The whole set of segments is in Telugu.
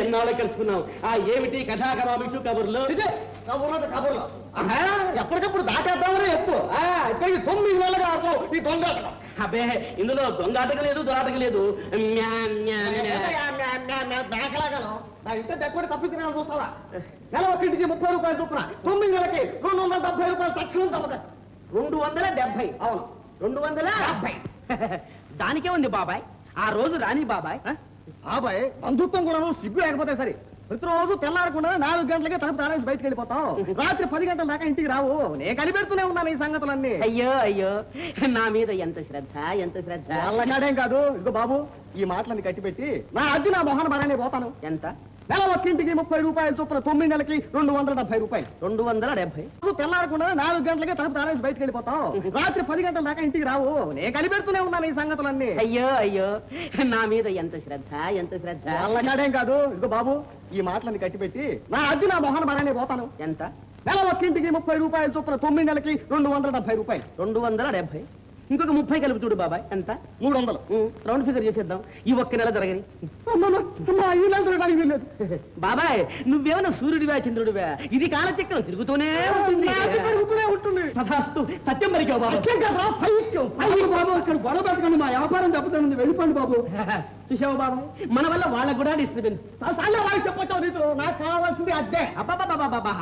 ఎన్నాళ్ళు కలుసుకున్నాం. ఆ ఏమిటి కథా కబాబిషు కబుర్లు కబుర్లు ఎప్పటికప్పుడు దాటేద్దామని చెప్పు. ఇప్పుడు 9 నెలలుగా ఆడతావు ఈ దొంగాటం. అబ్బే ఇందులో దొంగాటక లేదు దొరాటక లేదు. మేకలాగలం నా ఇంత దగ్గర తప్పించిన చూస్తావా? నెల ఒకటికి 30 రూపాయలు చొప్పున 9 నెలలకి 270 రూపాయలు తక్షణం తప్పదు. 270. అవును 270. దానికే ఉంది బాబాయ్. ఆ రోజు రాని బాబాయ్. బాబాయ్ బంధుత్వం కూడా సిగ్గు లేకపోతే సరే ప్రతిరోజు తెల్లారకుండా 4 గంటలకే తలుపు తారేసి బయటకు వెళ్ళిపోతాం. రాత్రి 10 గంటల దాకా ఇంటికి రావు. నేను కనిపెడుతూనే ఉన్నాను ఈ సంగతులన్నీ. అయ్యో అయ్యో నా మీద ఎంత శ్రద్ధ ఎంత శ్రద్ధ. వాళ్ళగాడేం కాదు. ఇదిగో బాబు ఈ మాటలన్నీ కట్టిపెట్టి నా అద్దె నా మొహన మరనే పోతాను. ఎంత? నెల ఒక్కింటికి 30 రూపాయలు చొప్పున 9 నెలలకి 270 రూపాయలు. 270. తెల్లారకుండా 4 గంటలకే తలుపు తారేసి బయటకు వెళ్ళిపోతాం. రాత్రి 10 గంటల దాకా ఇంటికి రావు. నేను కనిపెడుతూనే ఉన్నాను ఈ సంగతులన్నీ. అయ్యో అయ్యో నా మీద ఎంత శ్రద్ధ ఎంత శ్రద్ధ. వాళ్ళగాడేం కాదు. ఇదిగో బాబు ఈ మాటలన్నీ కట్టిపెట్టి నా అద్దె నా మొహన మరనే పోతాను. ఎంత? నెల ఒక్కింటికి 30 రూపాయలు చొప్పున 9 నెలకి 270 రూపాయలు. 270. ఇంకొక 30 కలిపి చూడు బాబాయ్. ఎంత? 300. రౌండ్ ఫిగర్ చేసేద్దాం. ఈ ఒక్క నెల జరగని. బాబాయ్ నువ్వేమన్నా సూర్యుడివా చంద్రుడివా? ఇది కాలచక్రం తిరుగుతూనే ఉంటుంది. తథాస్తు. సత్యం పలికావు బాబు. బాబు ఇక్కడ గొడవ పెట్టకండి. మా వ్యాపారం చెప్తాను. వెళ్ళిపోండి బాబు. చూసావు బాబాయ్ మన వల్ల వాళ్ళకు కూడా డిస్టర్బెన్స్. వాళ్ళకి చెప్పొచ్చావు నీతో. నాకు కావాల్సింది అద్దె. అబ్బా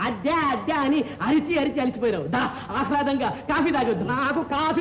అద్దె అద్దె అని అరిచి అరిచి అలిసిపోయినావు. దా ఆహ్లాదంగా కాఫీ తాగొద్దు. నాకు కాఫీ